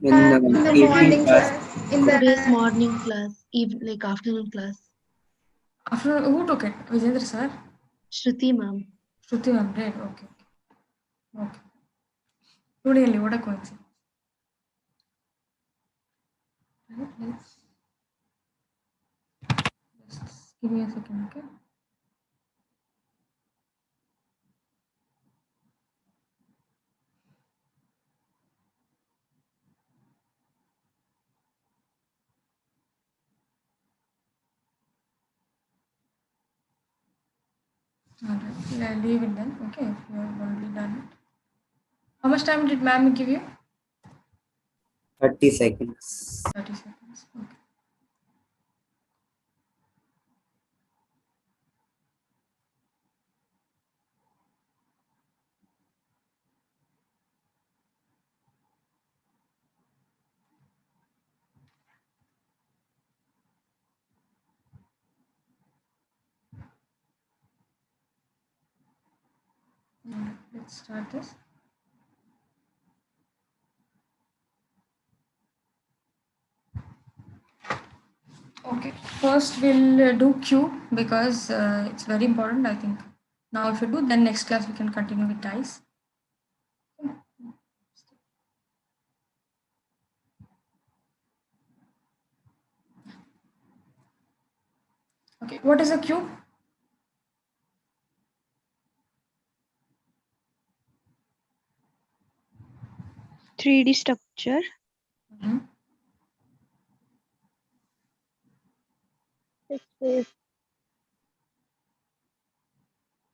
In In the evening morning class. class, in Today's the morning class, like afternoon class. After who took it? Vijendra sir? Shruti ma'am. Shruti ma'am, right? Okay. Okay. Today only, what a coincidence. Right, let's just give me a second, okay? Alright, leave it then, okay? If you have already done it. How much time did ma'am give you? 30 seconds. 30 seconds. Okay. Alright, let's start this. Okay, first we'll do cube because it's very important, I think. Now if you do, then next class we can continue with dice. Okay, what is a cube? Three D structure.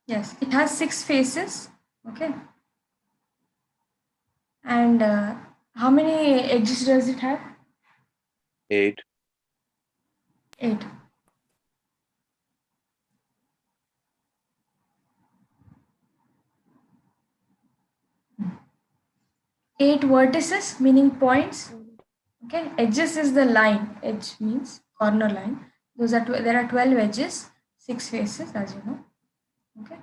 Yes, it has 6 faces. Okay. And how many edges does it have? 8. 8. Eight vertices, meaning points. Okay, edges is the line. Edge means corner line. There are 12 edges, 6 faces, as you know. Okay.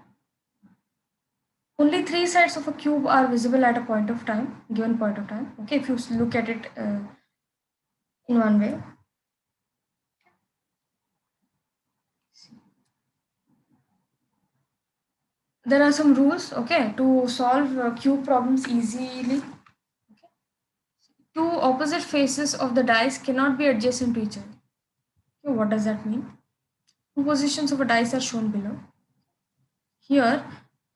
Only 3 sides of a cube are visible at a point of time, given point of time. Okay, if you look at it in one way. There are some rules, okay, to solve cube problems easily. Okay. Two opposite faces of the dice cannot be adjacent to each other. Okay, what does that mean? Two positions of a dice are shown below. Here,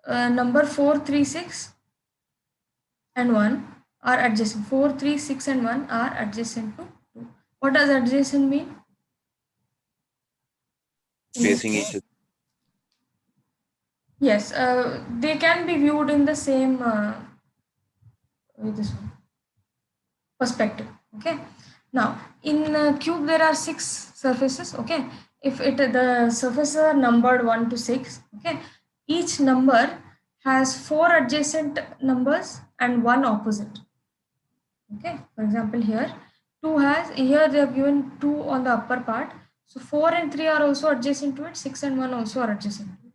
number 4, 3, 6 and 1 are adjacent. 4, 3, 6 and 1 are adjacent to 2. What does adjacent mean? Facing each other. Yes, they can be viewed in the same this one, perspective. Okay. Now, in cube there are 6 surfaces. Okay. If the surfaces are numbered 1 to 6. Okay. Each number has 4 adjacent numbers and 1 opposite. Okay. For example, here here they have given 2 on the upper part. So 4 and 3 are also adjacent to it. 6 and 1 also are adjacent to it.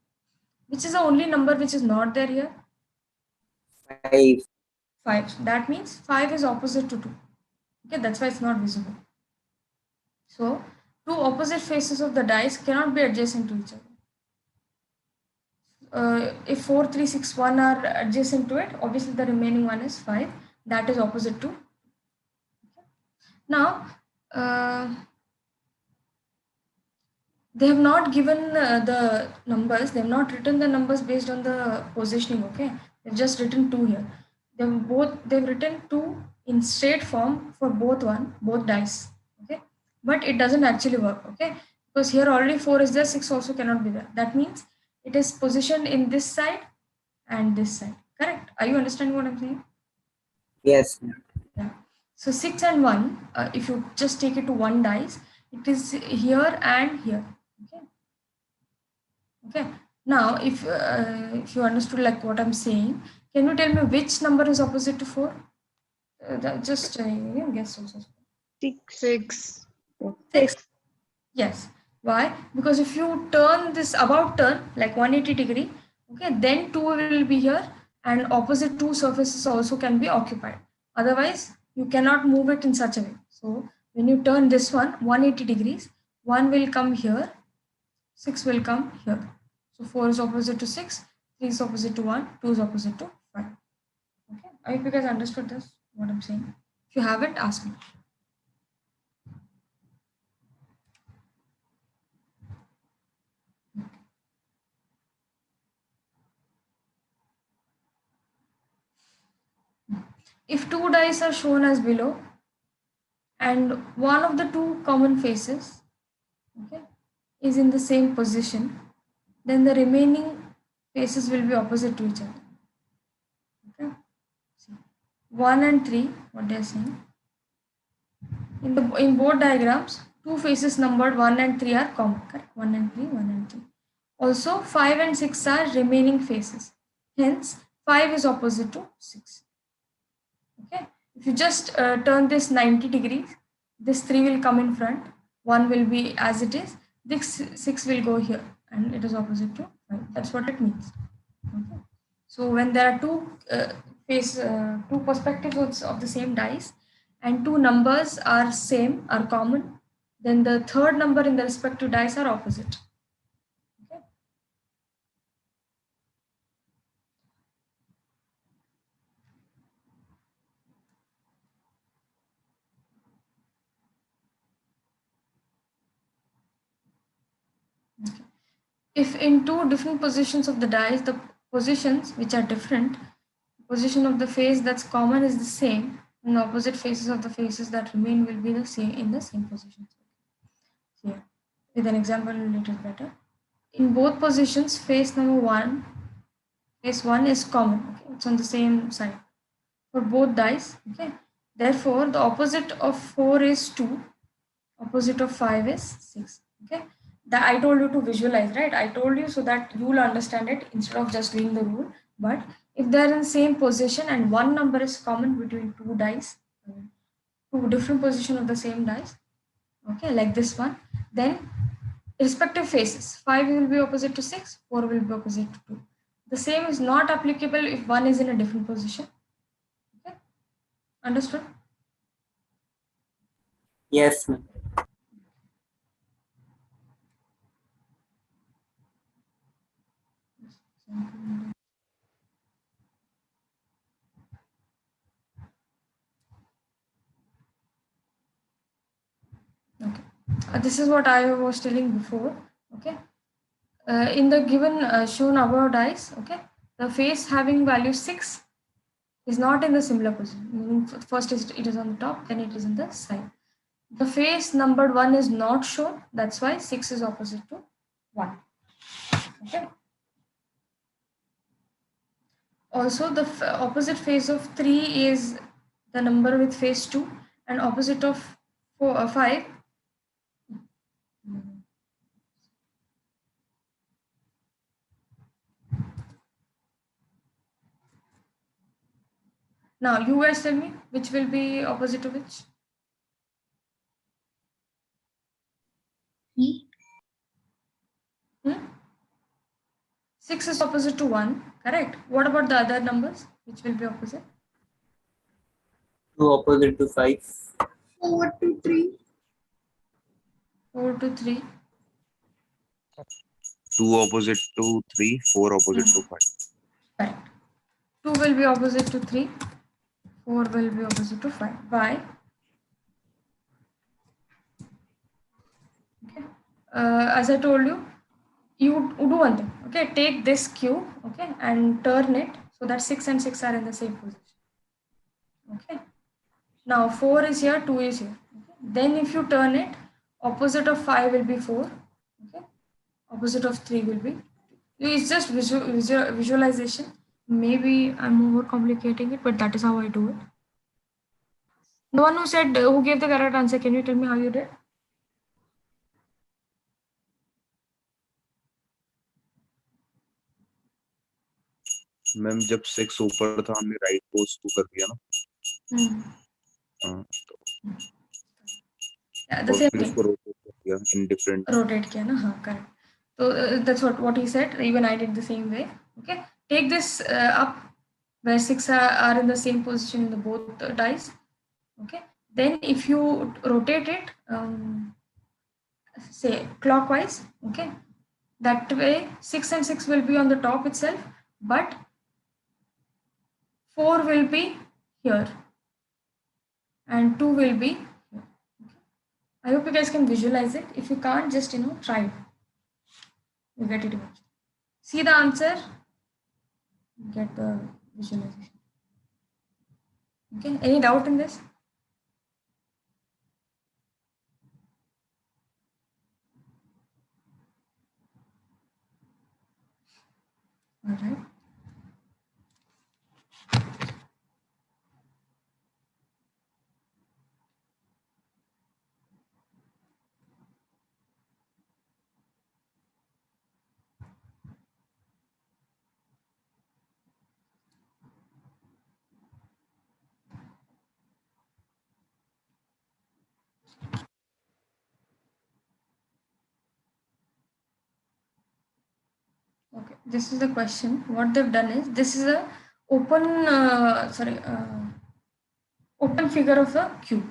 Which is the only number which is not there here? 5. 5. That means 5 is opposite to 2. Okay, that's why it's not visible. So, two opposite faces of the dice cannot be adjacent to each other. If 4, 3, 6, 1 are adjacent to it, obviously the remaining one is 5. That is opposite to. Okay. Now, they have not given the numbers. They have not written the numbers based on the positioning. Okay, they've just written 2 here. They've written 2 in straight form for both dice. Okay, but it doesn't actually work. Okay, because here already 4 is there, 6 also cannot be there. That means it is positioned in this side and this side. Correct? Are you understanding what I'm saying? Yes. Yeah. So 6 and 1, if you just take it to one dice, it is here and here. Okay. Okay. Now, if you understood like what I'm saying, can you tell me which number is opposite to 4? Just guess also. 6. 6. Yes. Why? Because if you turn this about turn like 180 degree, okay, then 2 will be here and opposite 2 surfaces also can be occupied. Otherwise, you cannot move it in such a way. So when you turn this one 180 degrees, 1 will come here, 6 will come here. So 4 is opposite to 6, 3 is opposite to 1, 2 is opposite to 5. Okay, I hope you guys understood this, what I'm saying. If you haven't, ask me. If two dice are shown as below and one of the two common faces, okay, is in the same position, then the remaining faces will be opposite to each other. Okay, see, 1 and 3, what they are saying. In both diagrams, two faces numbered 1 and 3 are common. Correct? 1 and 3, 1 and 3. Also, 5 and 6 are remaining faces. Hence, 5 is opposite to 6. Okay. If you just turn this 90 degrees, this 3 will come in front, 1 will be as it is, this 6 will go here, and it is opposite to 5. That's what it means. Okay. So when there are two perspectives of the same dice, and two numbers are same, are common, then the third number in the respective dice are opposite. Okay. Okay. If in two different positions of the dice, the positions which are different, position of the face that's common is the same, and the opposite faces of the faces that remain will be the same in the same positions. Here, with an example, it is better. In both positions, face number 1, face 1 is common. Okay, it's on the same side for both dice. Okay, therefore the opposite of 4 is 2, opposite of 5 is 6. Okay, that I told you to visualize, right? I told you so that you will understand it instead of just doing the rule. But if they're in the same position and one number is common between two dice, two different position of the same dice, okay, like this one, then respective faces, 5 will be opposite to 6, 4 will be opposite to 2. The same is not applicable if one is in a different position. Okay, understood? Yes, ma'am. Okay, this is what I was telling before. Okay, in the given shown above dice, okay, the face having value 6 is not in the similar position. Meaning first it is on the top, then it is on the side. The face numbered 1 is not shown, that's why 6 is opposite to 1. Okay. Also, the opposite face of 3 is the number with face 2, and opposite of 5. Now, you guys tell me which will be opposite to which? 3. 6 is opposite to 1, correct? What about the other numbers? Which will be opposite? 2 opposite to 5. 4 to 3. 4 to 3. 2 opposite to 3, 4 opposite to 5. Correct. 2 will be opposite to 3, 4 will be opposite to 5. Why? Okay. As I told you, you do one thing. Okay, take this cube, okay, and turn it so that 6 and 6 are in the same position. Okay. Now 4 is here, 2 is here. Okay. Then if you turn it, opposite of 5 will be 4. Okay. Opposite of 3 will be 2. It's just visualization. Maybe I'm overcomplicating it, but that is how I do it. The one who said, who gave the correct answer, can you tell me how you did? Ma'am जब 6 ऊपर था हमने right को उसको कर दिया ना हाँ, Yeah, the और same फिर thing. उसको रोटेट कर दिया इन डिफरेंट Rotate किया ना, हाँ, correct. So that's what he said. Even I did the same way. Okay, take this up where 6 are in the same position in the both dice. Okay, then if you rotate it, say clockwise, okay, that way 6 and 6 will be on the top itself, but 4 will be here and 2 will be here. Okay. I hope you guys can visualize it. If you can't, just try it. You get it eventually. See the answer, get the visualization. Okay, any doubt in this? All right. Okay, this is the question. What they've done is, this is a open, open figure of a cube.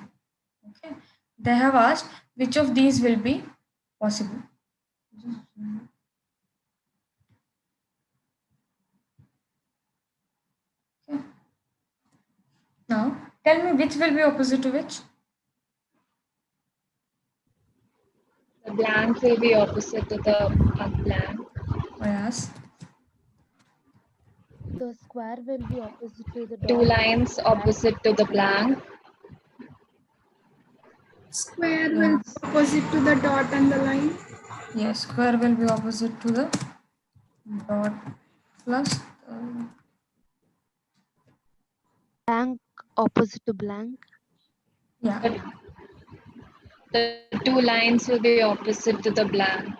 Okay, they have asked which of these will be possible. Okay. Now, tell me which will be opposite to which? The blank will be opposite to the unblank. Oh, yes. The square will be opposite to the Two dot. lines opposite to the blank. Square will be opposite to the dot and the line. Yes, square will be opposite to the dot plus Blank opposite to blank. yeah. The two lines will be opposite to the blank.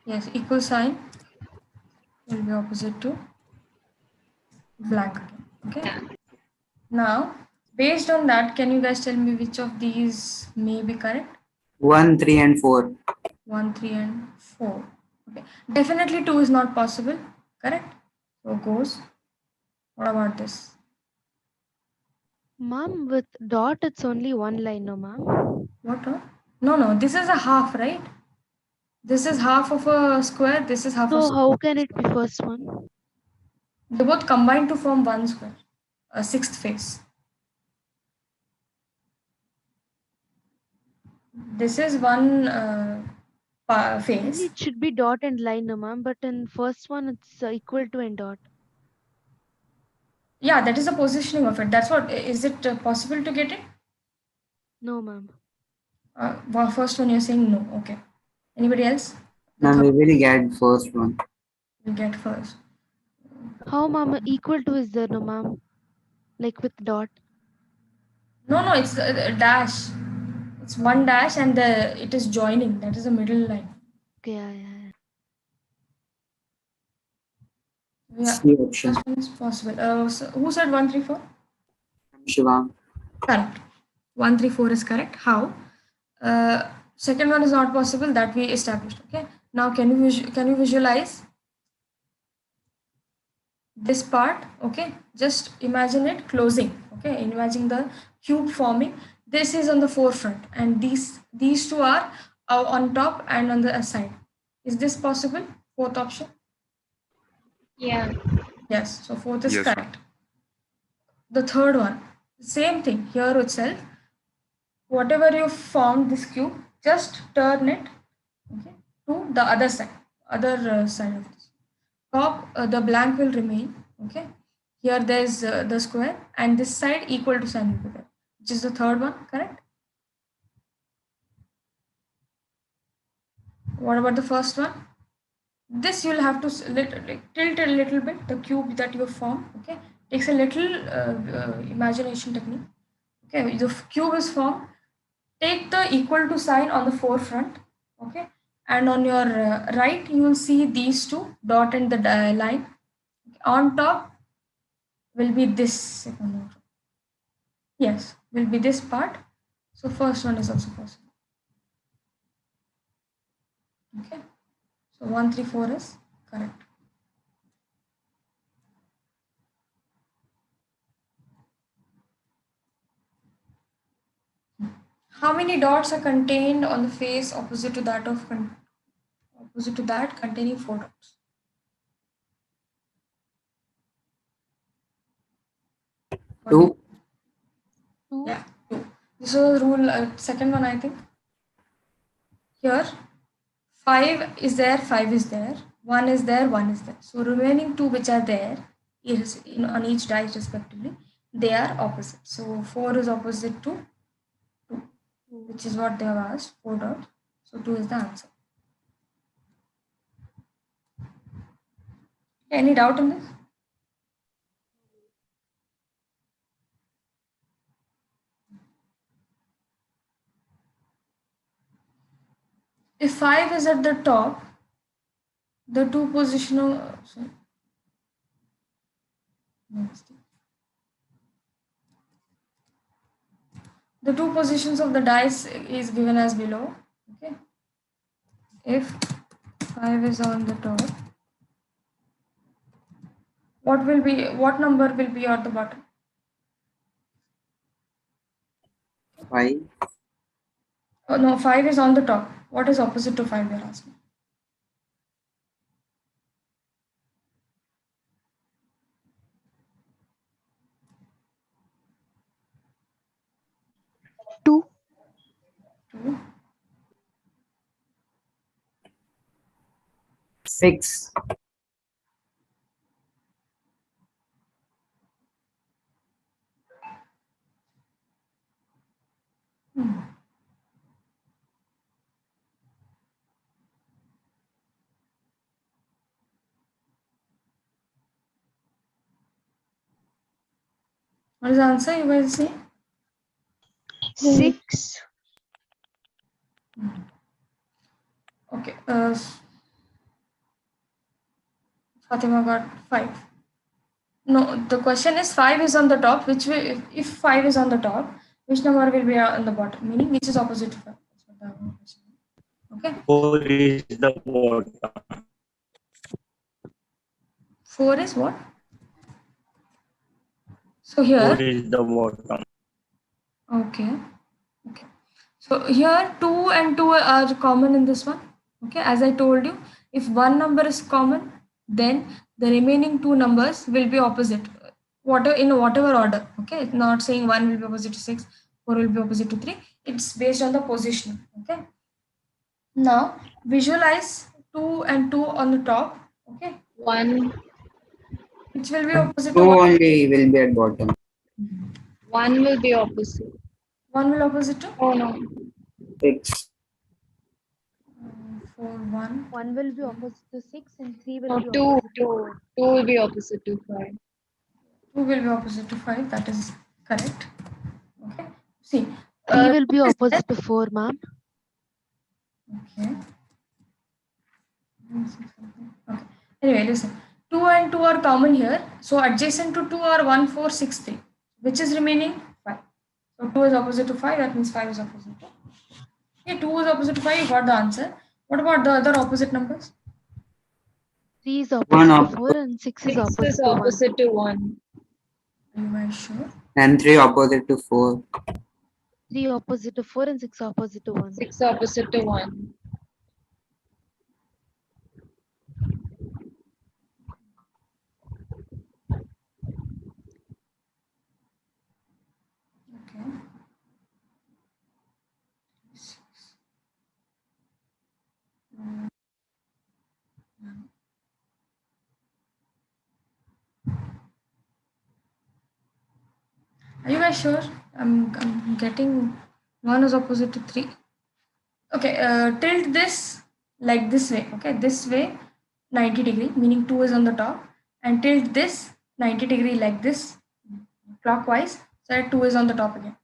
Yes, equal sign will be opposite to blank again. Okay. Yeah. Now, based on that, can you guys tell me which of these may be correct? 1, 3, and 4. 1, 3, and 4. Okay. Definitely 2 is not possible. Correct? So goes. What about this? Mom, with dot, it's only one line, no, ma'am. What? No. This is a half, right? This is half of a square. This is half of. So how can it be first one? They both combine to form one square. A sixth face. This is one Only face. it should be dot and line, no, ma'am. But in first one, it's equal to and dot. Yeah, that is the positioning of it. That's what. Is it possible to get it? No, ma'am. Well, first one you're saying no. Okay. Anybody else? The Now we third will get first one. we get first. How, ma'am? Equal to is there, no, ma'am? Like with dot. No, it's a dash. It's one dash and it is joining. That is the middle line. Okay, yeah. Yeah, C option. first one is possible. So who said 1, 3, 4? Shivam. Correct. 1, 3, 4 is correct. How? Second one is not possible. That we established. Okay. Now can you visualize this part? Okay. Just imagine it closing. Okay. Imagine the cube forming. This is on the forefront, and these two are on top and on the side. Is this possible? Fourth option. Yeah. Yes. So fourth is Yes, ma'am. correct. The third one, same thing here itself. Whatever you formed this cube, just turn it, okay, to the other side of this. Top, the blank will remain. Okay. Here there's the square, and this side equal to sign will be there, which is the third one. Correct. What about the first one? This you'll have to tilt a little bit the cube that you formed. Okay, takes a little imagination technique. Okay, the cube is formed. Take the equal to sign on the forefront. Okay, and on your right you will see these two dot and the line. On top will be this. If I'm not wrong. Yes, will be this part. So first one is also possible. Okay, so 1, 3, 4 is correct. How many dots are contained on the face opposite to that containing 4 dots? 2. Yeah, 2. This was rule second one, I think. Here 5 is there, 5 is there, 1 is there, 1 is there. So remaining 2 which are there is on each dice respectively, they are opposite. So 4 is opposite to 2, which is what they have asked, 4 dots. So 2 is the answer. Any doubt in this? If 5 is at the top, the two positional the two positions of the dice is given as below. Okay. If 5 is on the top, what number will be at the bottom? 5. Oh, no, 5 is on the top. What is opposite to 5 we are asking? Two. 2. 6. What is the answer you guys say? 6. Okay. Fatima got 5. No, the question is 5 is on the top. Which way, if 5 is on the top, which number will be on the bottom? Meaning which is opposite to 5? That's what the question is. Okay. 4 is the bottom. 4 is what? So here. 4 is the bottom. Okay. Okay. So here 2 and 2 are common in this one. Okay. As I told you, if one number is common, then the remaining two numbers will be opposite. In whatever order. Okay. It's not saying 1 will be opposite to 6, 4 will be opposite to 3. It's based on the position. Okay. Now visualize 2 and 2 on the top. Okay. 1, Which will be opposite 2 to 1. only will be at bottom. 1 will be opposite. 1 will opposite to Oh no. 6. 4, 1. 1 will be opposite to 6 and 3 will No, be 2, opposite 2. to 2 will be opposite to 5. 2 will be opposite to 5. That is correct. Okay. See. 3 will be 2 is opposite to 4, ma'am. Okay. Okay. Anyway, listen. 2 and 2 are common here. So adjacent to 2 are 1, 4, 6, 3. Which is remaining? 5. So 2 is opposite to 5. That means 5 is opposite to. Okay, 2 is opposite to 5. You got the answer. What about the other opposite numbers? 3 is 1 opposite to op- 4 and 6 is 6 opposite is to 1. opposite to 1. Are you guys sure? and 3 opposite to 4. 3 opposite to 4 and 6 opposite to 1. 6 opposite to 1. Okay. Are you guys sure? I'm getting 1 is opposite to 3. Okay, tilt this like this way. Okay, this way 90 degree, meaning 2 is on the top, and tilt this 90 degree like this clockwise, so that 2 is on the top again.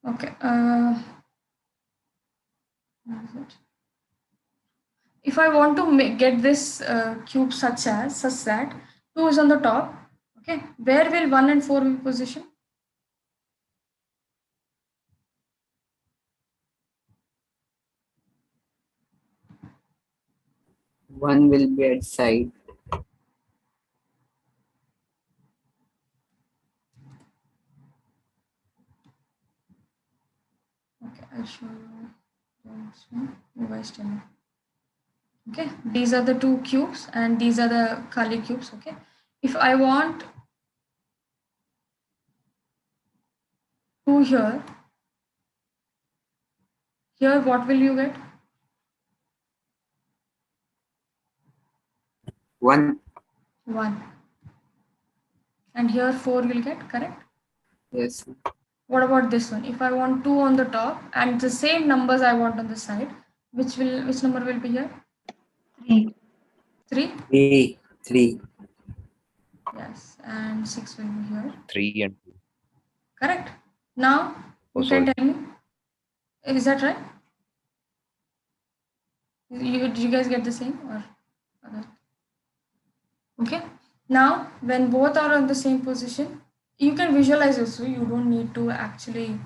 Okay. What is it? If I want to get this cube such that 2 is on the top, okay, where will 1 and 4 be positioned? One will be at side. Okay, I'll show you this one. You guys tell me. Okay, these are the two cubes and these are the Kali cubes. Okay, if I want 2 here, what will you get? 1. 1. And here 4 will get, correct? Yes. What about this one? If I want 2 on the top and the same numbers I want on the side, which number will be here? 3. 3? 3. 3. Yes, and 6 will be here. 3 and 2. Correct. Now Oh, you can sorry. tell me, is that right? Did you guys get the same or other? Okay. Now when both are on the same position, you can visualize it, so you don't need to actually,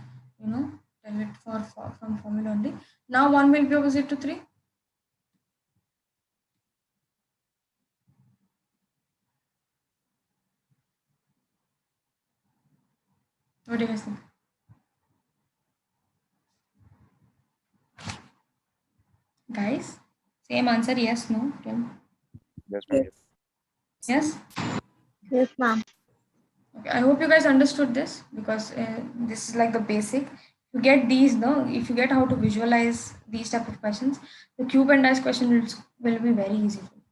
tell it from formula only. Now 1 will be opposite to 3. What do you guys think? Guys, same answer, yes, no? Tell me. Yes, ma'am. Yes. Yes? Yes, ma'am. Okay, I hope you guys understood this because this is like the basic. You get these, no? If you get how to visualize these type of questions, the cube and dice question will be very easy for you.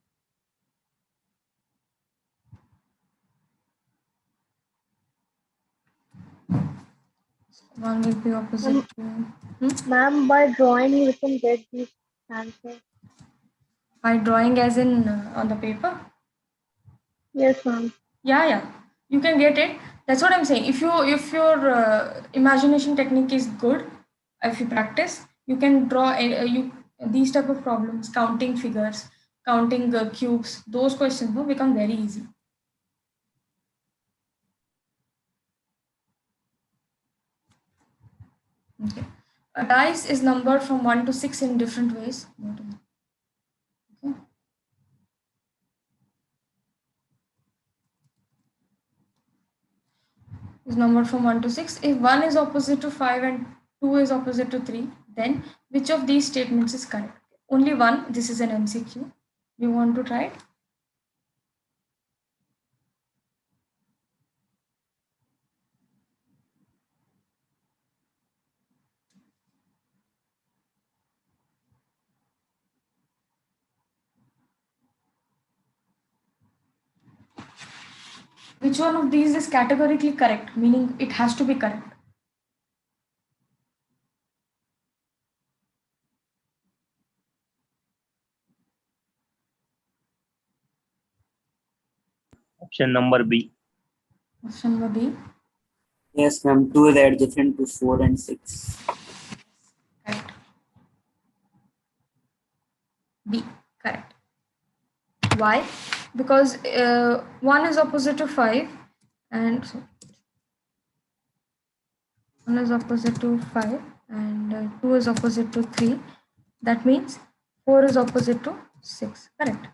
One will be opposite to Ma'am, by drawing we can get these answers. by drawing as in on the paper. Yes, ma'am. Yeah, you can get it. That's what I'm saying. If your imagination technique is good, if you practice, you can draw these type of problems, counting figures, counting cubes. Those questions will become very easy. Okay. A dice is numbered from 1 to 6 in different ways. Okay. Is numbered from 1 to 6. If 1 is opposite to 5 and 2 is opposite to 3, then which of these statements is correct? Only one. This is an MCQ. You want to try it? Which one of these is categorically correct, meaning it has to be correct? Option number B. Option number B. Yes, ma'am. 2 is adjacent to 4 and 6. Correct. B. Correct. Why? Because 1 is opposite to 5 and 1 is opposite to 5 and 2 is opposite to 3. That means 4 is opposite to 6. Correct.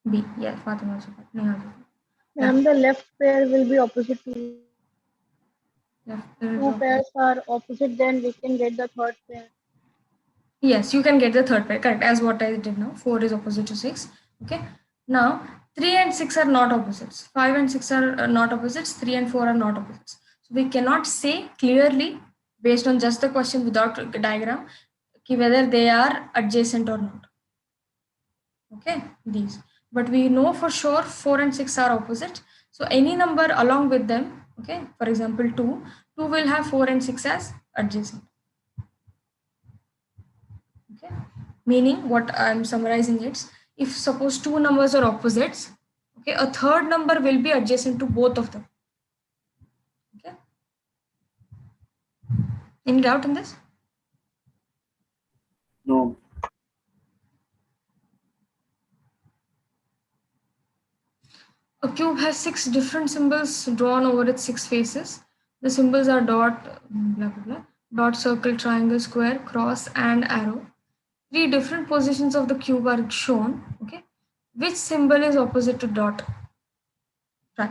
B. Yeah, Fatima also. Neha also. Ma'am, the left pair will be opposite to Left two pairs are opposite, then we can get the third pair. Yes, you can get the third pair, correct, as what I did now. 4 is opposite to 6. Okay. Now, 3 and 6 are not opposites. 5 and 6 are not opposites. 3 and 4 are not opposites. So we cannot say clearly, based on just the question without a diagram, whether they are adjacent or not. Okay, these. But we know for sure 4 and 6 are opposite. So any number along with them, okay, for example 2 will have 4 and 6 as adjacent. Okay, meaning what I'm summarizing is, if suppose two numbers are opposites, okay, a third number will be adjacent to both of them. Okay, Any doubt in this? No. A cube has 6 different symbols drawn over its 6 faces. The symbols are dot, blah blah blah, dot, circle, triangle, square, cross, and arrow. 3 different positions of the cube are shown. Okay, which symbol is opposite to dot? Try.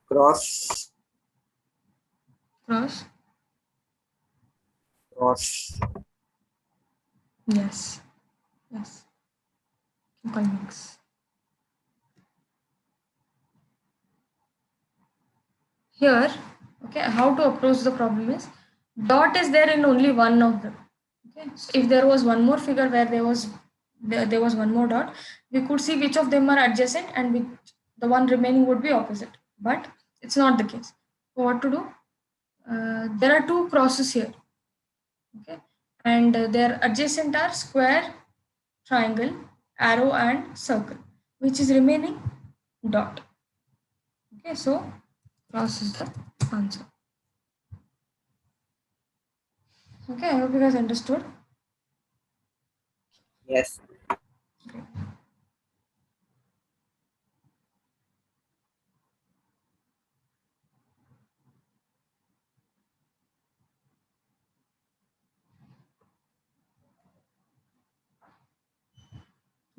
Cross. Cross. Cross. Yes. Yes. Mix. Here, okay, how to approach the problem is dot is there in only one of them. Okay, so if there was one more figure where there was one more dot, we could see which of them are adjacent and which the one remaining would be opposite. But it's not the case. So what to do? There are 2 crosses here. Okay, and their adjacent are square, triangle, arrow, and circle. Which is remaining? Dot. Okay, so cross is the answer. Okay, I hope you guys understood. Yes.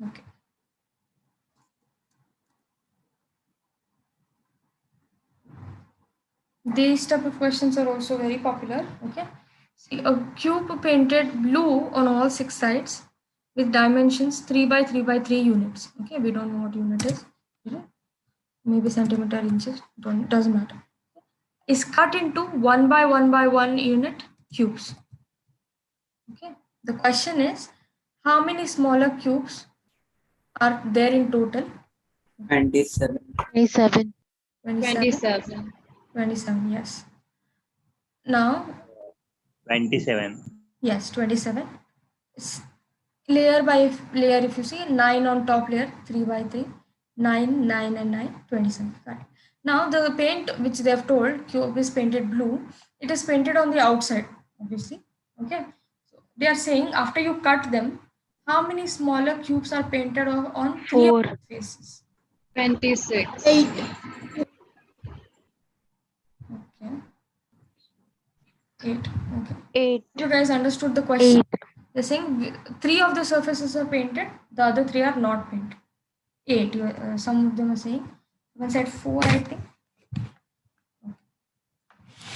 Okay. These type of questions are also very popular. Okay. See, a cube painted blue on all 6 sides with dimensions 3 by 3 by 3 units. Okay, we don't know what unit is. Maybe centimeter, inches, doesn't matter. Is cut into 1 by 1 by 1 unit cubes. Okay. The question is, how many smaller cubes are there in total? 27. 27. 27. 27, yes. Now, 27. yes, 27. It's layer by layer, if you see, 9 on top layer, 3 by 3, 9, 9 and 9, 27. Right. Now, the paint which they have told, cube is painted blue, it is painted on the outside, obviously. Okay. So they are saying after you cut them, how many smaller cubes are painted on 3 of 4. the faces? 26. 8. Okay. 8. Okay. 8. You guys understood the question? 8. They're saying 3 of the surfaces are painted, the other 3 are not painted. 8. Some of them are saying. One said 4, I think.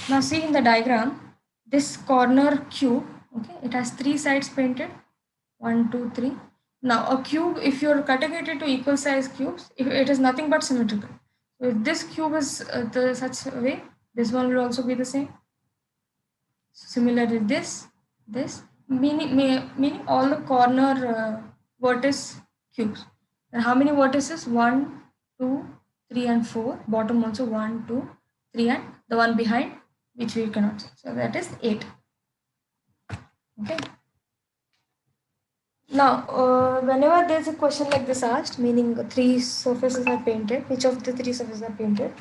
Now see in the diagram, this corner cube, okay, it has 3 sides painted. 1, 2, 3. Now a cube, if you're cutting it into equal size cubes, it is nothing but symmetrical. So if this cube is such a way, this one will also be the same. Similarly, this, meaning all the corner vertex cubes. And how many vertices? 1, 2, 3, and 4. Bottom also 1, 2, 3, and the one behind, which we cannot see. So that is 8. Okay. Now, whenever there is a question like this asked, meaning 3 surfaces are painted, which of the 3 surfaces are painted?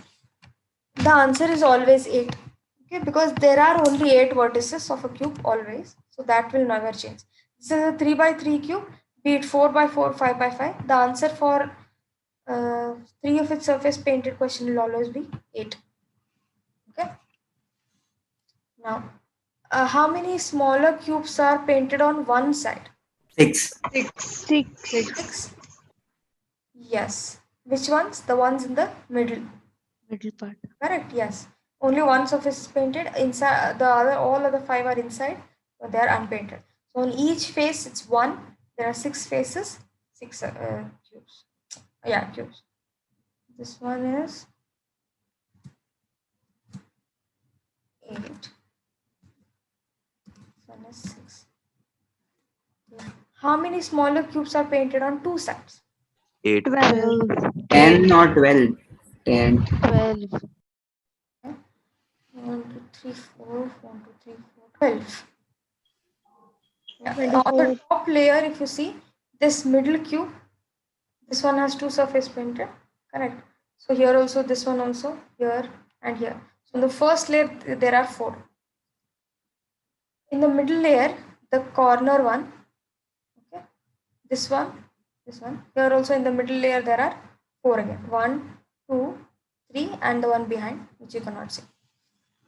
The answer is always 8. Okay, because there are only 8 vertices of a cube always, so that will never change. This is a 3 by 3 cube, be it 4 by 4, 5 by 5. The answer for 3 of its surface painted question will always be 8. Okay. Now, how many smaller cubes are painted on one side? 6. 6. Yes. Which ones? The ones in the middle. Middle part. Correct. Yes. Only one surface is painted. Inside all other 5 are inside, but they are unpainted. So on each face it's 1. There are 6 faces, 6 cubes. Yeah, cubes. This one is 8. This one is 6. How many smaller cubes are painted on 2 sides? 8. 12. 10 or 12. 10. 12. 1, 2, 3, 4, 1, 2, 3, 4, 12. Yeah. On the top layer, if you see this middle cube, This one has two surface painted, correct? So here also, this one also, here and here. So in the first layer, there are 4. In the middle layer, the corner one, okay, this one, here also in the middle layer, there are 4 again. 1, 2, 3, and the one behind, which you cannot see.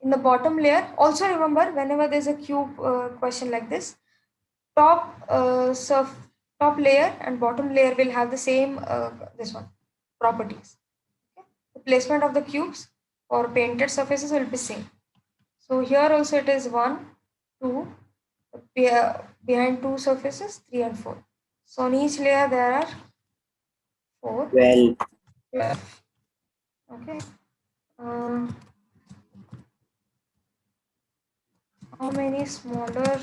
In the bottom layer, also remember, whenever there's a cube question like this, top layer and bottom layer will have the same this one properties. Okay? The placement of the cubes or painted surfaces will be same. So here also it is 1, 2, behind 2 surfaces, 3 and 4. So on each layer there are 4. 12. 12. Okay. How many smaller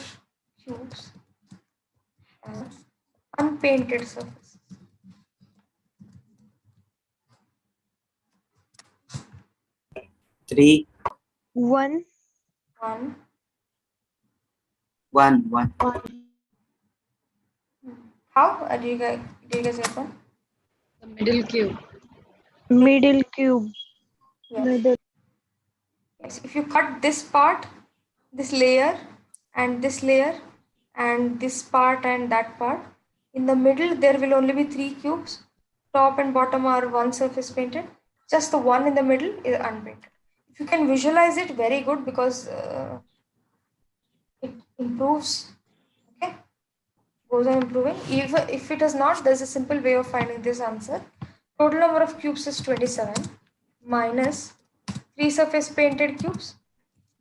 cubes have unpainted surfaces? 3. 1. 1. 1. How? Do you guys get one? The middle cube. Middle cube. Yes. Yes. If you cut this part, this layer, and this layer, and this part and that part, in the middle there will only be 3 cubes. Top and bottom are one surface painted. Just the one in the middle is unpainted. If you can visualize it, very good, because it improves. Okay, goes on improving. Even if it is not, there's a simple way of finding this answer. Total number of cubes is 27 minus 3 surface painted cubes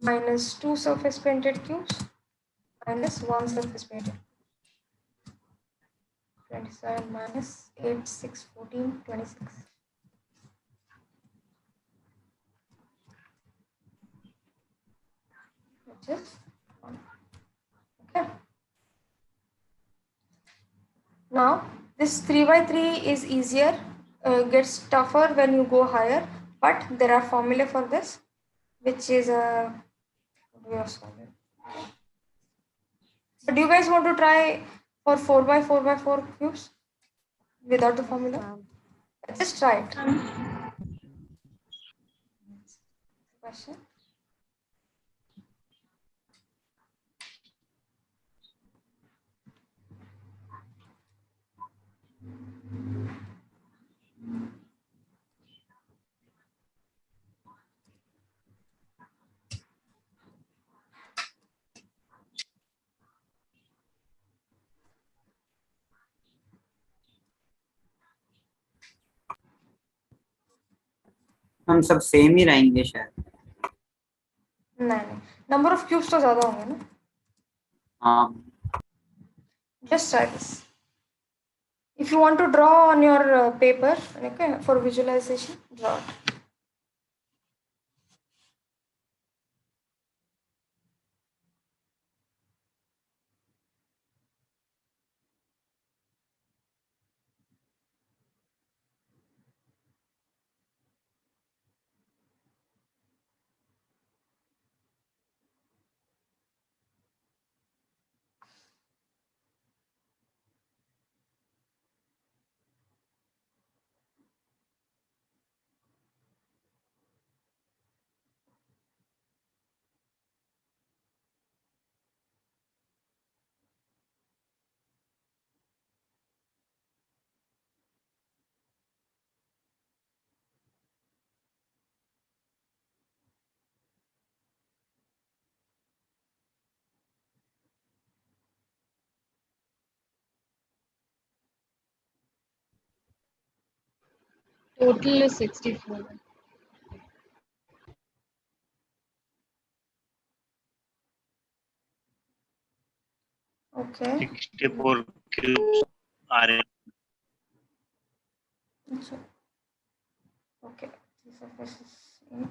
minus 2 surface painted cubes minus 1 surface painted. 27 minus 8, 6, 14, 26. Which is 1. Okay. Now this 3 by 3 is easier, gets tougher when you go higher, but there are formula for this, which is a way of solving. So do you guys want to try for 4 by 4 by 4 cubes without the formula? Just try it. Question. हम सब same ही रहेंगे शायद. नहीं, number of cubes तो ज्यादा होंगे ना. हाँ. Just try this. If you want to draw on your paper, okay, for visualization, draw it. Total is 64. Okay. 64 cubes are in. Okay. This surface is 8.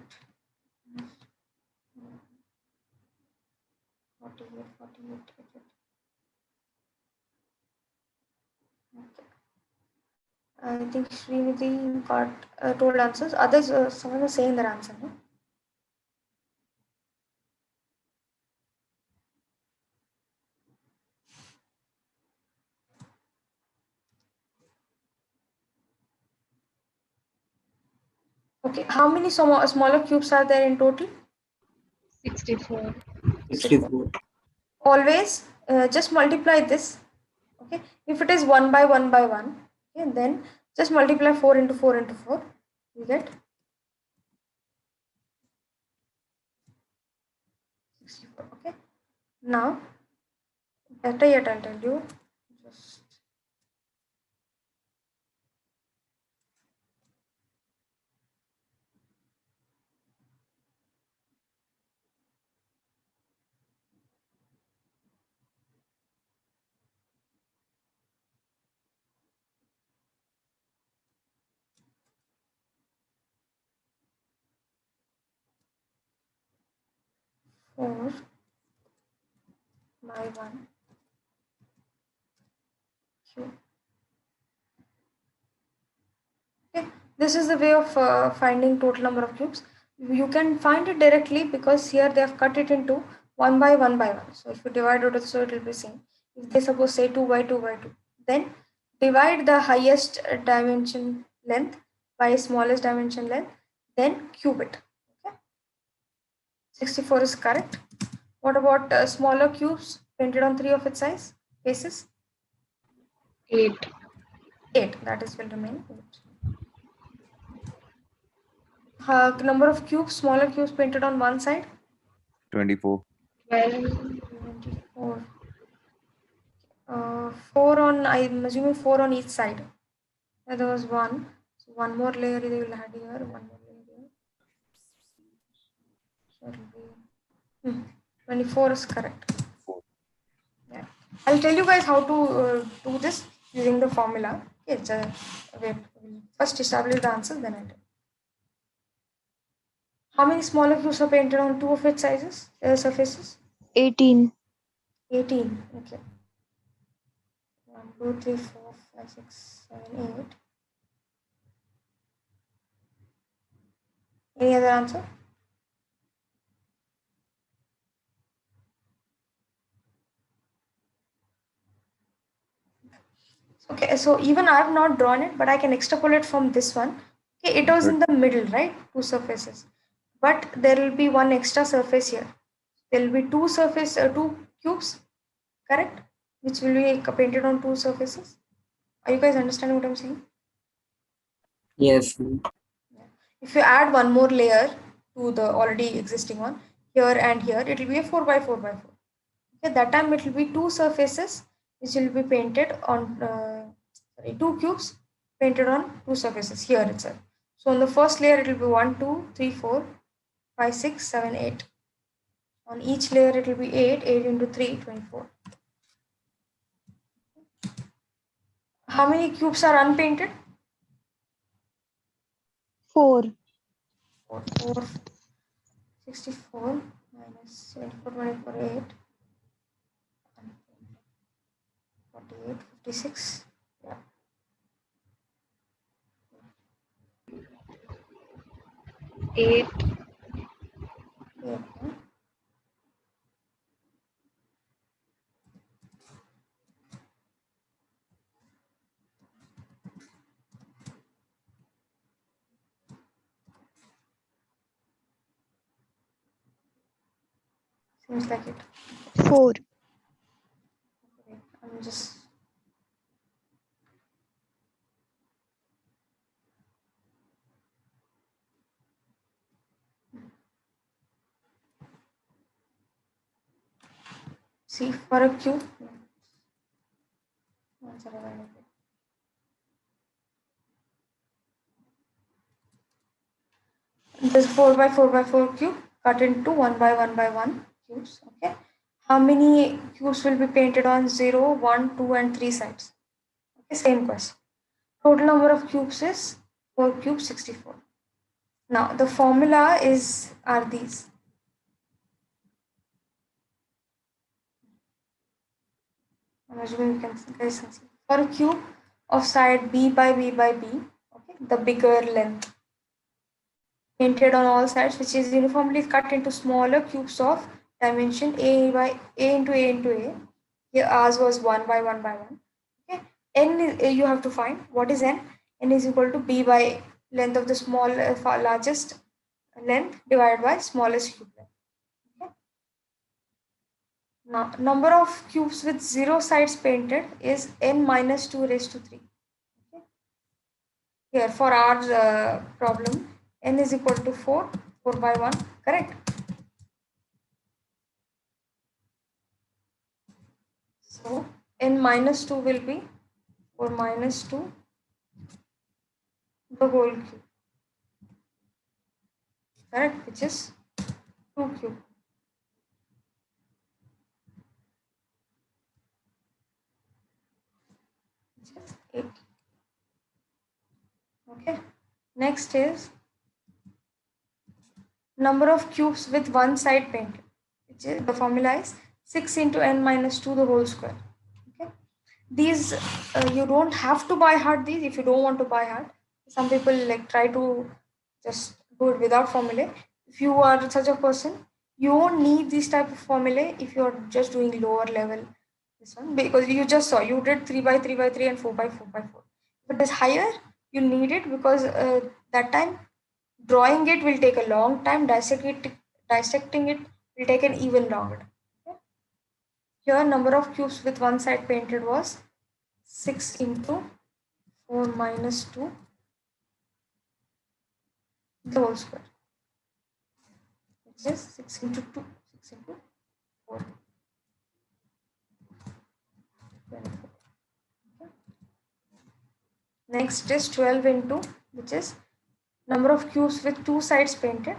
48, 48, 88. Okay. I think Srinidhi got told answers. Others, someone was saying their answer, no? Okay, how many smaller cubes are there in total? 64. 64. Always just multiply this. Okay, if it is 1 by 1 by 1, okay, then just multiply 4 into 4 into 4, you get 64. Okay, now better yet, I'll tell you, just four by 1 cube. Okay, this is the way of finding total number of cubes. You can find it directly because here they have cut it into 1 by 1 by 1. So if you divide it, so it will be same. If they suppose say 2 by 2 by 2, then divide the highest dimension length by smallest dimension length, then cube it. Okay, 64 is correct. What about smaller cubes printed on 3 of its size faces? 8. 8. That is will remain 8. Number of cubes, smaller cubes painted on one side? 24. 12. 24. 4 on, I'm assuming 4 on each side. Yeah, there was 1. So one more layer they will add here, one more layer here. So it will be 24 is correct. Yeah. I'll tell you guys how to do this using the formula. Okay, wait, first establish the answer, then I'll tell you. How many smaller cubes are painted on 2 of its sizes, surfaces? 18. 18. Okay. 1, 2, 3, 4, 5, 6, 7, 8. Any other answer? Okay, so even I have not drawn it, but I can extrapolate from this one. Okay, it was in the middle, right? 2 surfaces. But there will be one extra surface here. There will be 2 cubes, correct? Which will be painted on 2 surfaces. Are you guys understanding what I'm saying? Yes. If you add one more layer to the already existing one, here and here, it will be a 4 by 4 by 4. Okay, that time it will be 2 surfaces which will be painted on, 2 cubes painted on 2 surfaces here itself. So on the first layer it will be 1, 2, 3, 4, 5, 6, 7, 8. On each layer it will be 8, 8 into 3, 24. How many cubes are unpainted? 4. 4, 4, 64 minus 74, 24, 8, 48, 56. Yeah. 8. Yeah. Seems like it. 4. I'm just see for a cube. This 4 by 4 by 4 cube cut into 1 by 1 by 1 cubes. Okay. How many cubes will be painted on 0, 1, 2, and 3 sides? Okay, same question. Total number of cubes is 4 cubes, 64. Now the formula are these. I'm assuming you can guys can see. For a cube of side B by B by B, okay, the bigger length painted on all sides, which is uniformly cut into smaller cubes of dimension A by A into A into A. Here ours was 1 by 1 by 1. Okay. N is, you have to find what is N. N is equal to B by length of the largest length divided by smallest cube length. Okay. Now, number of cubes with 0 sides painted is n minus 2 raised to 3. Okay. Here, for our problem, n is equal to 4 by 1, correct? So, n minus 2 will be 4 minus 2 the whole cube, correct, which is 2 cube. Which is 8. Okay. Next is number of cubes with one side painted, which is the formula is 6 into n minus 2 the whole square. Okay. These you don't have to by heart these if you don't want to by heart. Some people like try to just do it without formulae. If you are such a person, you won't need this type of formulae if you're just doing lower level this one, because you just saw you did 3 by 3 by 3 and 4 by 4 by 4. If it is higher, you need it because that time drawing it will take a long time, dissecting it will take an even longer. Okay. Here number of cubes with one side painted was 6 into 4 minus 2 the whole square, which is 6 into 2, 6 into 4, 24. Okay. Next is 12 into, which is number of cubes with two sides painted,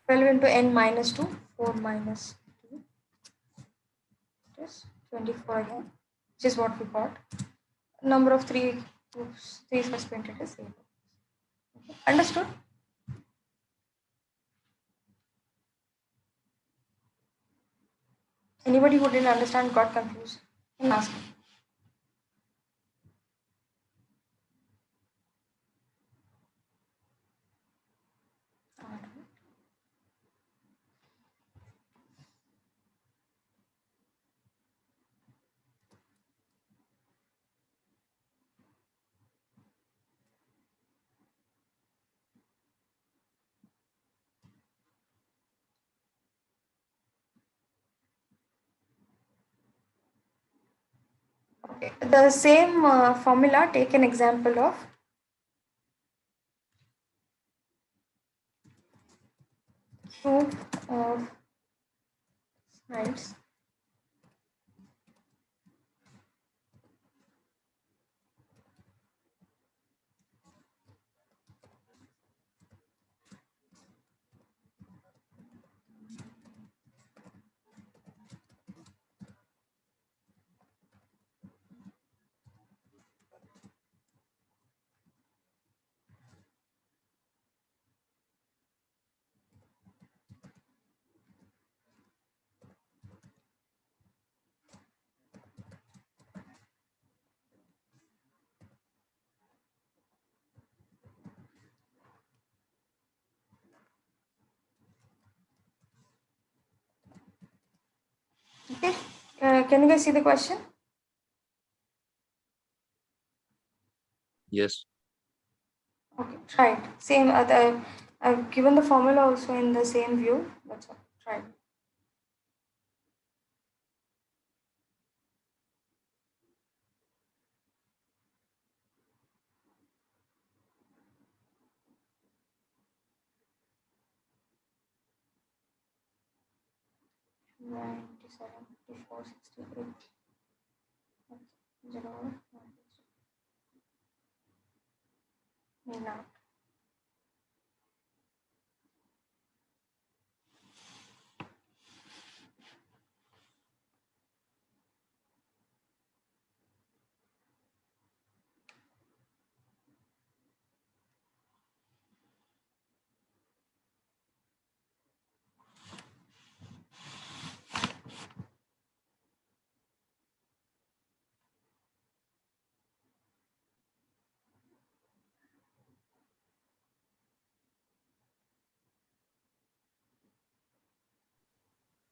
12 into n minus 2, 4 minus 2, it is 24 again, which is what we got. Number of three sides painted is 8. Okay. Understood? Anybody who didn't understand, got confused, can ask me. Okay. The same formula, take an example of cube of sides Okay. Can you guys see the question? Yes. Okay, try it. Same. I've given the formula also in the same view. That's all. Try it. Ninety-seven, 54, 68. 0, 93. Now.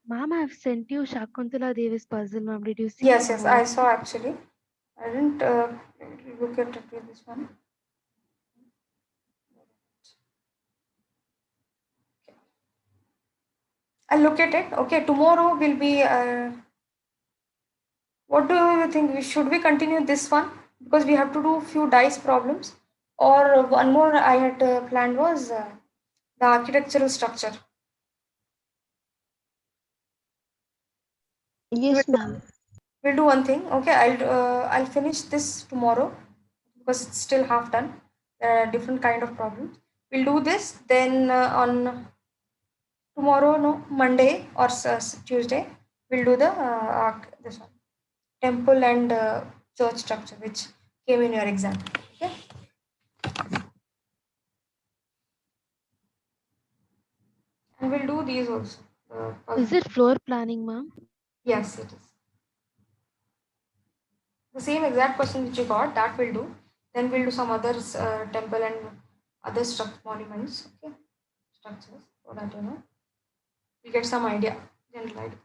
Ma'am, I've sent you Shakuntala Devi's puzzle, ma'am. Did you see? Yes, yes, I saw actually. I didn't look at it with this one. I'll look at it. Okay, tomorrow will be. What do you think? Should we continue this one because we have to do few dice problems, or one more I had planned was the architectural structure. Yes, ma'am. We'll do one thing. Okay, I'll finish this tomorrow because it's still half done. There are different kind of problems. We'll do this then on tomorrow, no, Monday or Tuesday. We'll do the this one, temple and church structure, which came in your exam. Okay. And we'll do these also. Is it floor planning, ma'am? Yes, it is. The same exact question which you got, that we'll do. Then we'll do some other temple and other monuments, okay, structures, so that you get some idea, general idea.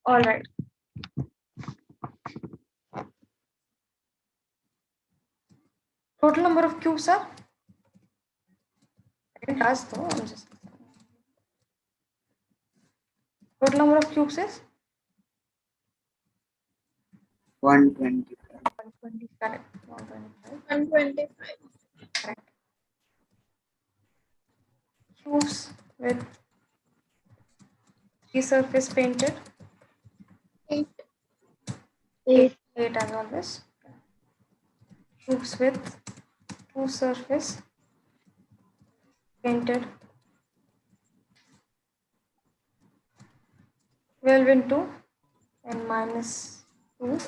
All right. Total number of cubes are? I didn't ask though. I'm just. Total number of cubes is 125. 120. Correct. 125. 125. Correct. Cubes with 3 surface painted. 8. 8 as always. Cubes with 2 surface painted. 12 into n minus 2.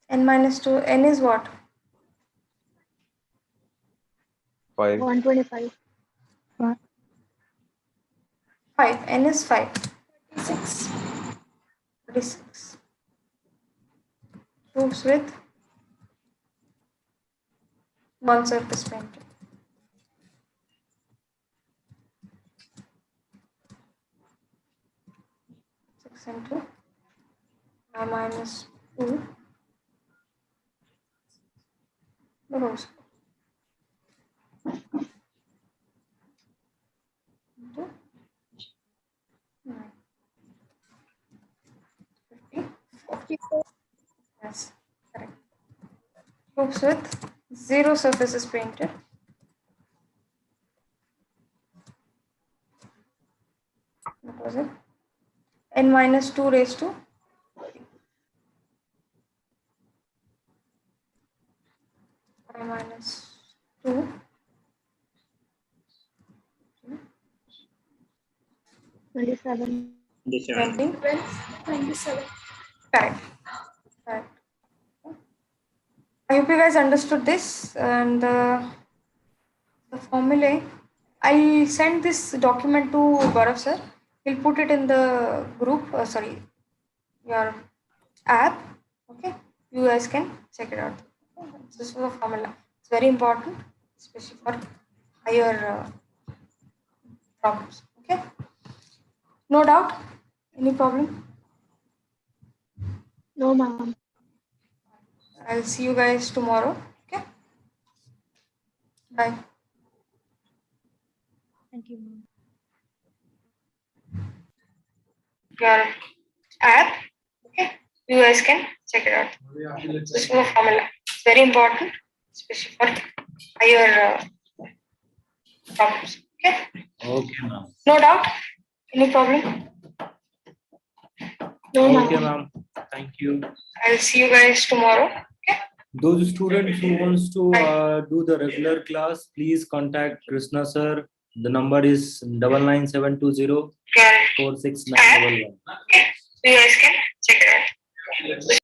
N minus 2. N is what? 5. 125. 5. N is 5. 36. 36. Cubes with 1 surface painted. 6 into I minus 2. The whole square. Into 9. 54. Yes, correct. Cubes with 0 surfaces painted. What was it? N minus 2 raised to I minus 2. 27. 20. 27. Correct. Correct. I hope you guys understood this and the formulae. I'll send this document to Gaurav sir. He'll put it in the group, your app. Okay, you guys can check it out. Okay? This is the formula. It's very important, especially for higher problems. Okay, no doubt. Any problem? No, ma'am. I'll see you guys tomorrow. Okay, bye. Thank you, ma'am. Your app. Okay, you guys can check it out. This is the formula. It's very important, especially for higher problems. Okay. Okay, ma'am. No doubt. Any problem? No, Okay, ma'am. Thank you. I'll see you guys tomorrow. Okay. Those students who wants to do the regular class, please contact Krishna sir. The number is 99720 46911. Okay. You guys can check it out.